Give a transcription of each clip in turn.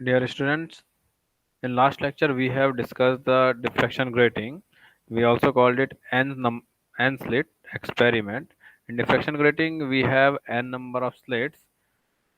Dear students, in last lecture we have discussed the diffraction grating. We also called it n slit experiment. In diffraction grating we have n number of slits,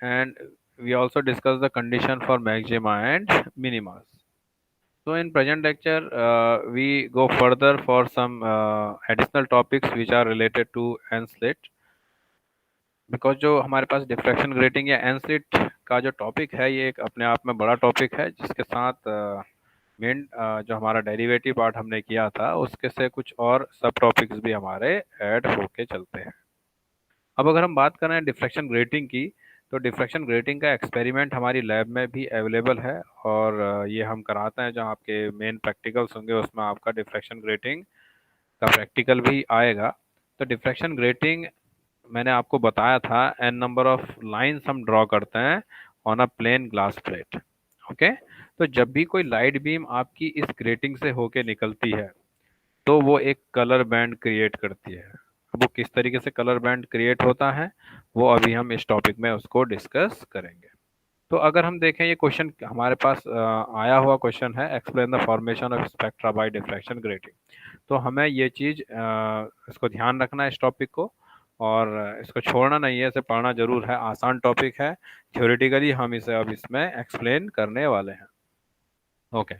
and we also discussed the condition for maxima and minimas. So in present lecture we go further for some additional topics which are related to n slit, because जो हमारे पास diffraction grating या एनस्लिट का जो topic है ये एक अपने आप में बड़ा टॉपिक है, जिसके साथ मेन जो हमारा डेरिवेटिव पार्ट हमने किया था उसके से कुछ और सब टॉपिक्स भी हमारे ऐड होके चलते हैं। अब अगर हम बात करें डिफ्रैक्शन ग्रेटिंग की, तो डिफ्रैक्शन ग्रेटिंग का एक्सपेरिमेंट हमारी लैब में भी अवेलेबल है, और ये हम कराते हैं। जो आपके मेन प्रैक्टिकल्स होंगे उसमें आपका डिफ्रैक्शन ग्रेटिंग का प्रैक्टिकल भी आएगा। तो डिफ्रैक्शन ग्रेटिंग मैंने आपको बताया था, एन नंबर ऑफ लाइंस हम ड्रॉ करते हैं on a plane glass plate. Okay, तो जब भी कोई लाइट बीम आपकी इस ग्रेटिंग से होके निकलती है तो वो एक कलर बैंड क्रिएट करती है। अब वो किस तरीके से कलर बैंड क्रिएट होता है वो अभी हम इस टॉपिक में उसको डिस्कस करेंगे। तो अगर हम देखें, ये क्वेश्चन हमारे पास आया हुआ क्वेश्चन है, explain the formation of spectra by diffraction grating. तो हमें ये चीज़ इसको ध्यान रखना है इस टॉपिक को, और इसको छोड़ना नहीं है, इसे पढ़ना जरूर है। आसान टॉपिक है, थ्योरेटिकली हम इसे अब इसमें एक्सप्लेन करने वाले हैं। ओके,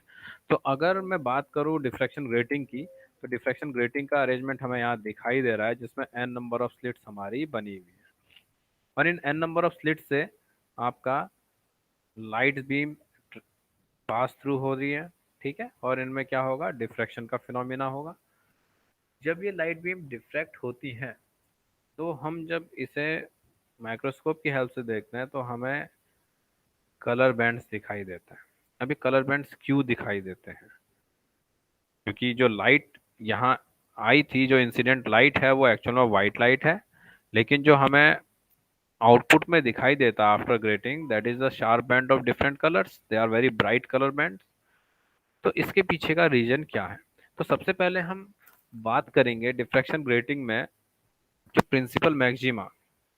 तो अगर मैं बात करूं डिफ्रैक्शन ग्रेटिंग की, तो डिफ्रैक्शन ग्रेटिंग का अरेंजमेंट हमें यहाँ दिखाई दे रहा है, जिसमें एन नंबर ऑफ स्लिट्स हमारी बनी हुई है, और in an number of slit से आपका लाइट बीम पास थ्रू हो रही है। ठीक है, और इनमें क्या होगा, डिफ्रैक्शन का फिनोमिना होगा। जब ये लाइट बीम डिफ्रैक्ट होती है तो हम जब इसे माइक्रोस्कोप की हेल्प से देखते हैं तो हमें कलर बैंड्स दिखाई देते हैं। अभी कलर बैंड्स क्यों दिखाई देते हैं? क्योंकि जो लाइट यहाँ आई थी, जो इंसिडेंट लाइट है, वो एक्चुअल में वाइट लाइट है, लेकिन जो हमें आउटपुट में दिखाई देता after grating, that is the sharp band of different colours, they are very bright colour band. तो इसके पीछे का रीजन क्या है? तो सबसे पहले हम बात करेंगे डिफ्रैक्शन ग्रेटिंग में जो प्रिंसिपल मैक्सिमा।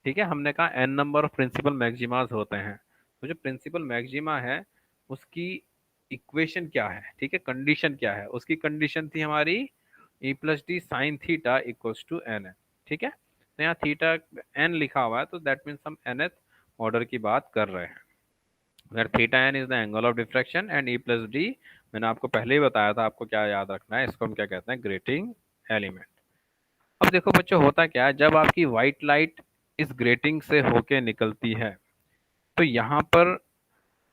ठीक है, हमने कहा एन नंबर ऑफ प्रिंसिपल मैक्सिमाज होते हैं। तो जो प्रिंसिपल मैक्सिमा है उसकी इक्वेशन क्या है? ठीक है, कंडीशन क्या है? उसकी कंडीशन थी हमारी E plus D sine theta equals to N है। ठीक है, तो यहाँ थीटा एन लिखा हुआ है, तो दैट मीन्स हम nth ऑर्डर की बात कर रहे हैं, where theta N is the angle of diffraction, and E plus D मैंने आपको पहले ही बताया था, आपको क्या याद रखना है, इसको हम क्या कहते हैं, ग्रेटिंग एलिमेंट। अब देखो बच्चों, होता क्या है, जब आपकी व्हाइट लाइट इस ग्रेटिंग से होके निकलती है तो यहाँ पर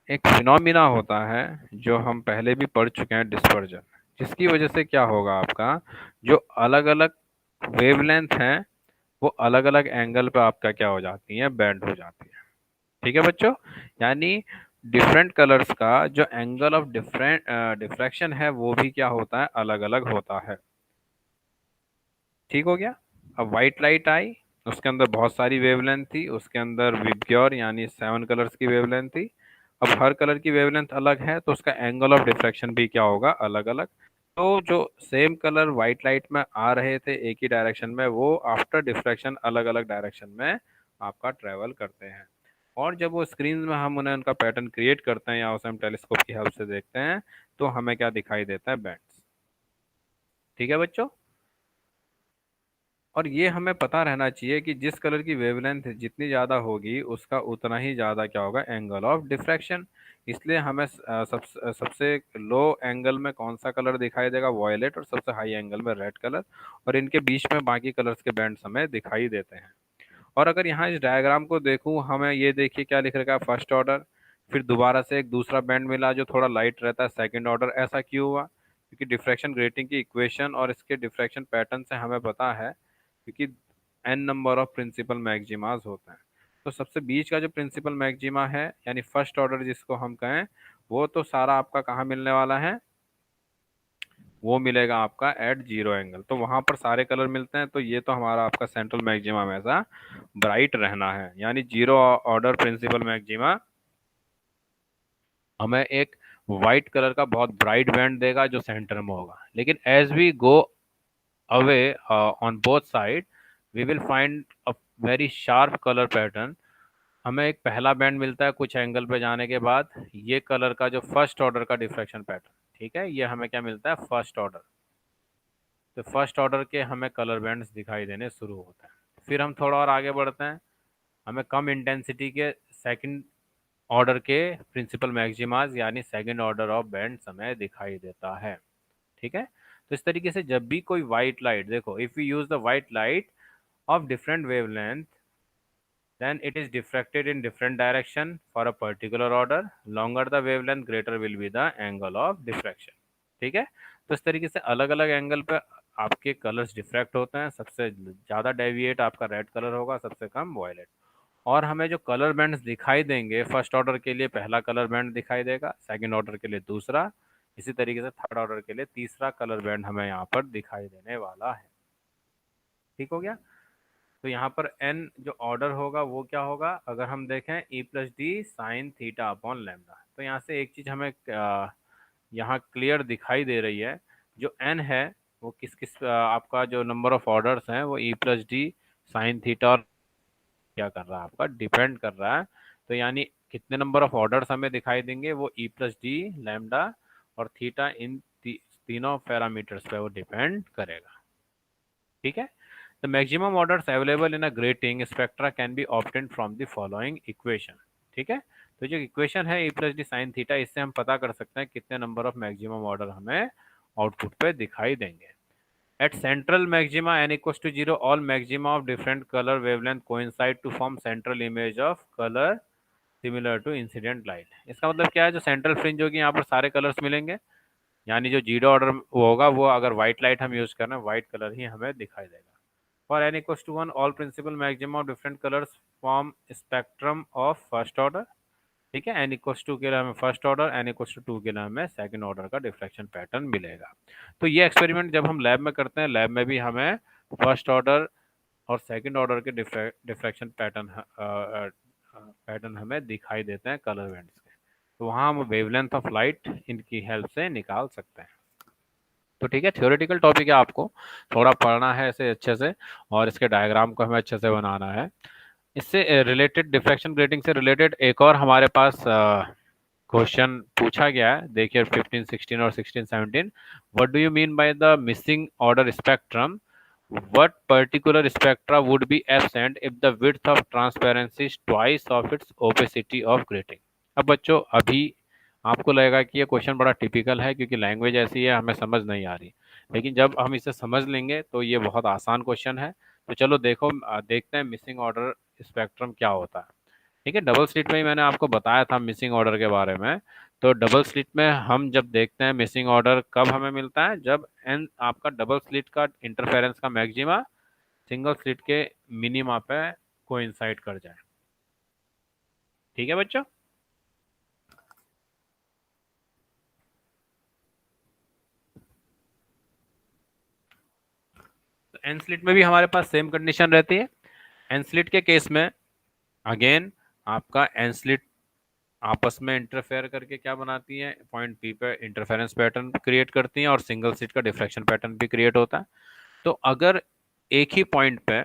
एक फिनोमिना होता है जो हम पहले भी पढ़ चुके हैं, डिस्पर्जन, जिसकी वजह से क्या होगा, आपका जो अलग अलग वेवलेंथ है वो अलग अलग एंगल पे आपका क्या हो जाती है, बैंड हो जाती है। ठीक है बच्चों, यानी डिफरेंट कलर्स का जो एंगल ऑफ डिफरेंट डिफ्रैक्शन है वो भी क्या होता है, अलग अलग होता है। ठीक हो गया। अब व्हाइट लाइट आई, उसके अंदर बहुत सारी वेवलेंथ थी, उसके अंदर विबग्योर यानी 7 कलर्स की वेवलेंथ थी। अब हर कलर की वेवलेंथ अलग है तो उसका एंगल ऑफ डिफ्रैक्शन भी क्या होगा, अलग अलग। तो जो सेम कलर व्हाइट लाइट में आ रहे थे एक ही डायरेक्शन में, वो आफ्टर डिफ्रैक्शन अलग अलग डायरेक्शन में आपका ट्रेवल करते हैं, और जब वो स्क्रीन में हम उन्हें उनका पैटर्न क्रिएट करते हैं या उसे हम टेलीस्कोप की हेल्प से देखते हैं तो हमें क्या दिखाई देता है, बैंड्स। ठीक है बच्चों, और ये हमें पता रहना चाहिए कि जिस कलर की वेवलेंथ जितनी ज़्यादा होगी उसका उतना ही ज़्यादा क्या होगा, एंगल ऑफ डिफ्रैक्शन। इसलिए हमें सबसे लो एंगल में कौन सा कलर दिखाई देगा, वॉयलेट, और सबसे हाई एंगल में रेड कलर, और इनके बीच में बाकी कलर्स के बैंड्स हमें दिखाई देते हैं। और अगर यहाँ इस डायग्राम को देखूँ, हमें ये देखिए क्या लिख रखा है, फर्स्ट ऑर्डर, फिर दोबारा से एक दूसरा बैंड मिला जो थोड़ा लाइट रहता है, सेकेंड ऑर्डर। ऐसा क्यों हुआ? क्योंकि डिफ्रैक्शन ग्रेटिंग की इक्वेशन और इसके डिफ्रैक्शन पैटर्न से हमें पता है, क्योंकि एन नंबर ऑफ प्रिंसिपल मैक्सिमाज होते हैं। तो सबसे बीच का जो प्रिंसिपल मैक्सिमा है यानी फर्स्ट ऑर्डर जिसको हम कहें, वो तो सारा आपका कहाँ मिलने वाला है, वो मिलेगा आपका एट जीरो एंगल। तो वहां पर सारे कलर मिलते हैं, तो ये तो हमारा आपका सेंट्रल मैक्सिमा हमेशा ब्राइट रहना है, यानी जीरो ऑर्डर प्रिंसिपल मैक्सिमा हमें एक वाइट कलर का बहुत ब्राइट बैंड देगा जो सेंटर में होगा। लेकिन as we go away on both side, we will find a very sharp color pattern हमें एक पहला बैंड मिलता है कुछ एंगल पे जाने के बाद, ये कलर का जो फर्स्ट ऑर्डर का डिफ्रैक्शन पैटर्न, ठीक है, ये हमें क्या मिलता है, फर्स्ट ऑर्डर। तो फर्स्ट ऑर्डर के हमें कलर बैंड्स दिखाई देने शुरू होते हैं। फिर हम थोड़ा और आगे बढ़ते हैं, हमें कम इंटेंसिटी के सेकंड ऑर्डर के प्रिंसिपल मैक्सिमाज यानी सेकंड ऑर्डर ऑफ बैंड्स हमें दिखाई देता है, ठीक है। तो इस तरीके से जब भी कोई व्हाइट लाइट, देखो, if you use the white light of different wavelength, then it is diffracted in different direction for a particular order. Longer the wavelength, greater will be the angle of diffraction, ठीक है। तो इस तरीके से अलग अलग angle पे आपके कलर्स डिफ्रैक्ट होते हैं। सबसे ज़्यादा डेविएट आपका रेड कलर होगा, सबसे कम वायलेट। और हमें जो कलर बैंड्स दिखाई देंगे, फर्स्ट ऑर्डर के लिए पहला कलर बैंड दिखाई देगा, सेकंड ऑर्डर के लिए दूसरा, इसी तरीके से थर्ड ऑर्डर के लिए तीसरा कलर बैंड हमें यहाँ पर दिखाई देने वाला है। ठीक हो गया। तो यहाँ पर एन जो ऑर्डर होगा वो क्या होगा, अगर हम देखें ई plus D sine theta upon lambda. तो यहाँ से एक चीज़ हमें यहाँ क्लियर दिखाई दे रही है, जो एन है वो किस किस आपका जो नंबर ऑफ ऑर्डर्स हैं वो ई प्लस डी साइन थीटा और क्या कर रहा है, आपका डिपेंड कर रहा है। तो यानी कितने नंबर ऑफ ऑर्डर्स हमें दिखाई देंगे, वो ई प्लस डी लैम्डा और थीटा इन तीनों पैरामीटर्स पे वो डिपेंड करेगा, ठीक है। The maximum orders available in a grating spectra can be obtained from the following equation, ठीक है। तो जो इक्वेशन है e plus D sine theta, इससे हम पता कर सकते हैं कितने नंबर ऑफ मैक्सिमम ऑर्डर हमें आउटपुट पे दिखाई देंगे। At central maxima n equals to 0, all maxima of different color wavelength coincide to form central image of color similar to incident light। इसका मतलब क्या है, जो सेंट्रल फ्रिंज होगी यहाँ पर सारे कलर्स मिलेंगे, यानी जो जीरो ऑर्डर होगा वो, अगर व्हाइट लाइट हम यूज कर रहे हैं, व्हाइट कलर ही हमें दिखाई देगा। For n equals to 1, all principal maxima of different colors form spectrum of first order, ठीक है। n equals to के लिए हमें first order, n equals to 2 के लिए हमें सेकंड ऑर्डर का डिफ्रैक्शन पैटर्न मिलेगा। तो ये एक्सपेरिमेंट जब हम लैब में करते हैं, लैब में भी हमें फर्स्ट ऑर्डर और सेकंड ऑर्डर के डिफ्रैक्शन पैटर्न हमें दिखाई देते हैं कलर बैंड्स के। तो वहाँ हम वेवलेंथ ऑफ लाइट इनकी हेल्प से निकाल सकते हैं। तो ठीक है, थ्योरेटिकल टॉपिक है, आपको थोड़ा पढ़ना है इसे अच्छे से, और इसके डायग्राम को हमें अच्छे से बनाना है। इससे रिलेटेड, डिफ्रैक्शन ग्रेटिंग से रिलेटेड एक और हमारे पास क्वेश्चन पूछा गया है, देखिए 15, 16 और 16, 17। What do you mean by the missing order spectrum? What particular spectra would be absent if the width of transparency is twice of its opacity of grating? अब बच्चों, अभी आपको लगेगा कि ये क्वेश्चन बड़ा टिपिकल है क्योंकि लैंग्वेज ऐसी है, हमें समझ नहीं आ रही, लेकिन जब हम इसे समझ लेंगे तो ये बहुत आसान क्वेश्चन है। तो चलो देखो, देखते हैं मिसिंग ऑर्डर स्पेक्ट्रम क्या होता है। ठीक है, डबल स्लिट में ही मैंने आपको बताया था मिसिंग ऑर्डर के बारे में। तो डबल स्लिट में हम जब देखते हैं मिसिंग ऑर्डर कब हमें मिलता है, जब एन आपका डबल स्लिट का इंटरफेरेंस का मैक्सिमा सिंगल स्लिट के मिनिमा पे कोइंसाइड कर जाए। ठीक है बच्चों। तो एन स्लिट में भी हमारे पास सेम कंडीशन रहती है। एन स्लिट के केस में अगेन आपका एन स्लिट आपस में इंटरफेयर करके क्या बनाती है, पॉइंट पी पे इंटरफेरेंस पैटर्न क्रिएट करती हैं और सिंगल स्लिट का डिफ्रैक्शन पैटर्न भी क्रिएट होता है। तो अगर एक ही पॉइंट पे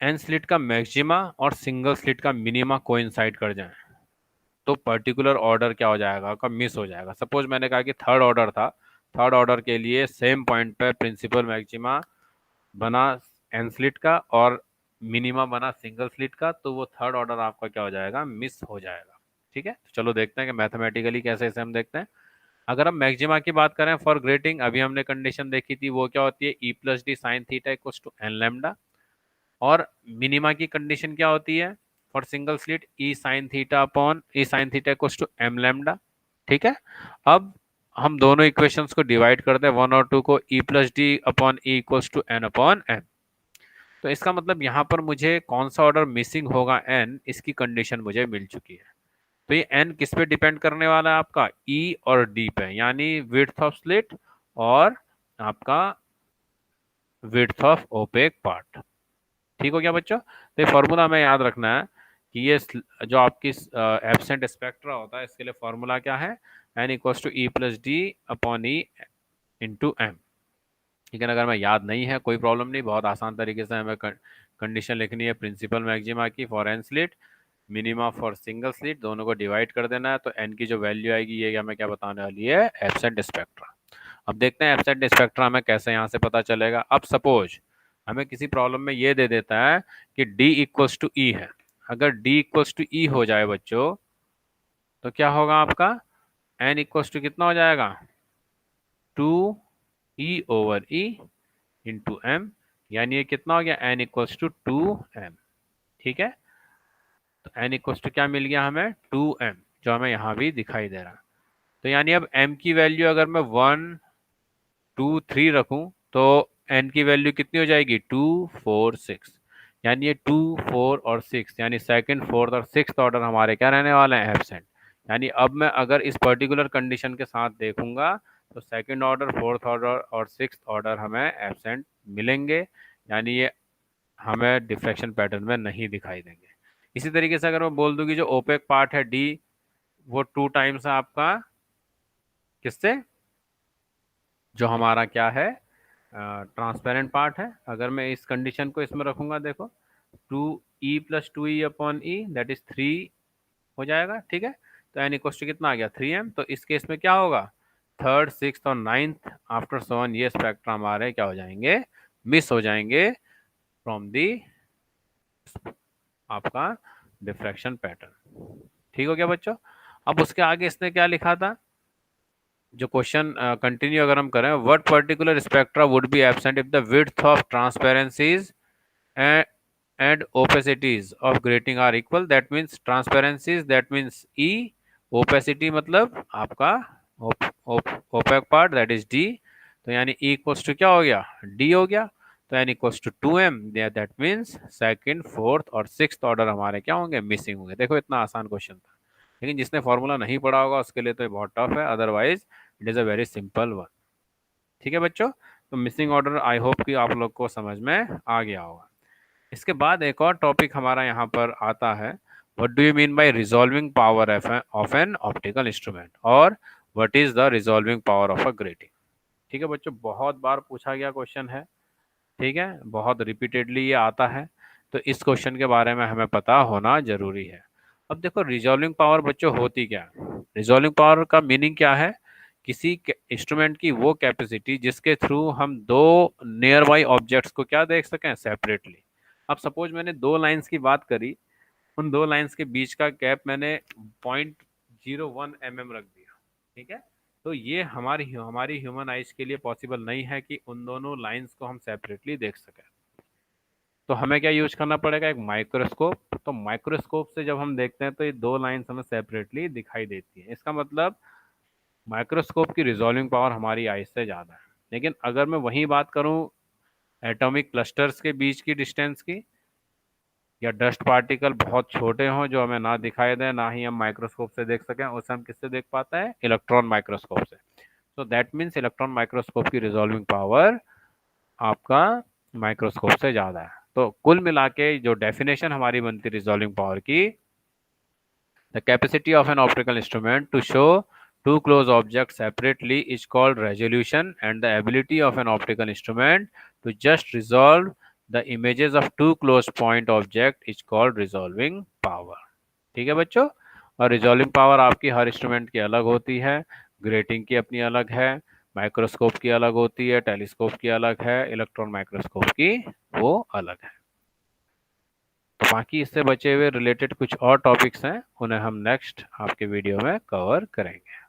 एन स्लिट का मैक्सिमा और सिंगल स्लिट का मिनिमा कोइंसाइड कर जाए, तो पर्टिकुलर ऑर्डर क्या हो जाएगा, आपका मिस हो जाएगा। सपोज मैंने कहा कि थर्ड ऑर्डर था, थर्ड ऑर्डर के लिए सेम पॉइंट पे प्रिंसिपल मैक्सिमा बना एन स्लिट का और मिनिमा बना सिंगल स्लिट का, तो वो थर्ड ऑर्डर आपका क्या हो जाएगा, मिस हो जाएगा। ठीक है, तो चलो देखते हैं कि मैथमेटिकली कैसे इसे हम देखते हैं। अगर हम मैक्सिमा की बात करें फॉर ग्रेटिंग, अभी हमने कंडीशन देखी थी, वो क्या होती है, E plus D sine theta equals to N lambda. और मिनिमा की कंडीशन क्या होती है for single slit, E sine theta upon E sine theta equals to M lambda. ठीक है, अब हम दोनों इक्वेशंस को डिवाइड कर दें, वन और टू को, E plus D upon E equals to N upon M. तो इसका मतलब यहाँ पर मुझे कौन सा ऑर्डर मिसिंग होगा, एन, इसकी कंडीशन मुझे मिल चुकी है। तो ये एन किस पे डिपेंड करने वाला है, आपका ई और डी पे, यानी विड्थ ऑफ स्लिट और आपका विड्थ ऑफ ओपेक पार्ट। ठीक हो गया बच्चों। तो ये फॉर्मूला हमें याद रखना है कि ये जो आपकी एब्सेंट स्पेक्ट्रा होता है, इसके लिए फॉर्मूला क्या है, N equals to E plus D upon E into M. ठीक है, अगर हमें याद नहीं है कोई प्रॉब्लम नहीं, बहुत आसान तरीके से हमें कंडीशन लिखनी है प्रिंसिपल मैक्सिमा की for N slit, minima for single slit, दोनों को डिवाइड कर देना है। तो एन की जो वैल्यू आएगी ये हमें क्या बताने वाली है, एब्सेंट स्पेक्ट्रा। अब देखते हैं एब्सेंट स्पेक्ट्रा हमें कैसे यहाँ से पता चलेगा। अब सपोज हमें किसी प्रॉब्लम में ये दे देता है कि D इक्वल्स टू ई है। अगर D इक्वल्स टू ई हो जाए बच्चों तो क्या होगा आपका, N इक्वल्स टू कितना हो जाएगा, 2E/E इंटू एम, यानी ये कितना हो गया, N इक्वल्स टू 2m। ठीक है, तो N इक्वल्स टू क्या मिल गया हमें, 2m, जो हमें यहाँ भी दिखाई दे रहा है। तो यानी अब m की वैल्यू अगर मैं 1 2 3 रखूं तो n की वैल्यू कितनी हो जाएगी, 2 4 6, यानी ये 2 4 और 6 यानी सेकंड फोर्थ और सिक्स ऑर्डर हमारे क्या रहने वाले हैं, एब्सेंट। यानी अब मैं अगर इस पर्टिकुलर कंडीशन के साथ देखूंगा तो सेकंड ऑर्डर, फोर्थ ऑर्डर और सिक्स ऑर्डर हमें एब्सेंट मिलेंगे, यानी ये हमें डिफ्रैक्शन पैटर्न में नहीं दिखाई देंगे। इसी तरीके से अगर मैं बोल दूं कि जो ओपेक पार्ट है डी, वो 2 टाइम्स है आपका किससे, जो हमारा क्या है ट्रांसपेरेंट पार्ट है। अगर मैं इस कंडीशन को इसमें रखूंगा, देखो 2E+2E/E दैट इज 3 हो जाएगा। ठीक है, तो एन इक्वल टू कितना आ गया, 3m। तो इस केस में क्या होगा, थर्ड सिक्स और नाइन्थ आफ्टर 7 ये स्पेक्ट्रा हमारे क्या हो जाएंगे, मिस हो जाएंगे फ्रॉम दी आपका डिफ्रैक्शन पैटर्न। ठीक हो गया बच्चों। अब उसके आगे इसने क्या लिखा था, जो क्वेश्चन कंटिन्यू अगर हम करें, what particular spectra would be absent if the width of transparencies and opacities of grating are equal, that means transparencies that means E, opacity मतलब आपका opaque part that is D। तो यानी E equals to क्या हो गया, D हो गया। तो यानी equals to 2m, that means second fourth और सिक्स्थ ऑर्डर हमारे क्या होंगे, मिसिंग होंगे। देखो इतना आसान क्वेश्चन था, लेकिन जिसने फॉर्मूला नहीं पढ़ा होगा उसके लिए तो ये बहुत टफ है, otherwise it is a very simple one. ठीक है बच्चों, तो मिसिंग ऑर्डर आई होप कि आप लोग को समझ में आ गया होगा। इसके बाद एक और टॉपिक हमारा यहाँ पर आता है, what do you mean by resolving power of an optical instrument, और what is the resolving power of a grating. ठीक है बच्चों, बहुत बार पूछा गया क्वेश्चन है, ठीक है, बहुत रिपीटेडली ये आता है, तो इस क्वेश्चन के बारे में हमें पता होना जरूरी है। अब देखो रिजॉल्विंग पावर बच्चों होती क्या है, रिजॉल्विंग पावर का मीनिंग क्या है, किसी इंस्ट्रूमेंट की वो कैपेसिटी जिसके थ्रू हम दो नियर बाई ऑब्जेक्ट्स को क्या देख सकें, सेपरेटली। अब सपोज मैंने दो लाइंस की बात करी, उन दो लाइंस के बीच का गैप मैंने 0.01 mm रख दिया। ठीक है, तो ये हमारी ह्यूमन आइज के लिए पॉसिबल नहीं है कि उन दोनों लाइंस को हम सेपरेटली देख सकें। तो हमें क्या यूज करना पड़ेगा, एक माइक्रोस्कोप। तो माइक्रोस्कोप से जब हम देखते हैं तो ये दो लाइंस हमें सेपरेटली दिखाई देती है। इसका मतलब माइक्रोस्कोप की रिजॉल्विंग पावर हमारी आइज से ज़्यादा है। लेकिन अगर मैं वही बात करूं एटॉमिक क्लस्टर्स के बीच की डिस्टेंस की, या डस्ट पार्टिकल बहुत छोटे हों जो हमें ना दिखाई दें, ना ही हम माइक्रोस्कोप से देख सकें, उसे हम किससे देख पाते हैं, इलेक्ट्रॉन माइक्रोस्कोप से। तो दैट मीन्स इलेक्ट्रॉन माइक्रोस्कोप की रिजॉल्विंग पावर आपका माइक्रोस्कोप से ज़्यादा है। तो कुल मिला के जो डेफिनेशन हमारी बनती है रिजॉल्विंग पावर की, the capacity of an optical instrument to show two close objects separately is called resolution, and the ability of an optical instrument to just resolve the images of two close point object is called resolving power। ठीक है बच्चों, और resolving power आपकी हर instrument की अलग होती है, grating की अपनी अलग है, माइक्रोस्कोप की अलग होती है, टेलीस्कोप की अलग है, इलेक्ट्रॉन माइक्रोस्कोप की वो अलग है। तो बाकी इससे बचे हुए रिलेटेड कुछ और टॉपिक्स हैं, उन्हें हम नेक्स्ट आपके वीडियो में कवर करेंगे।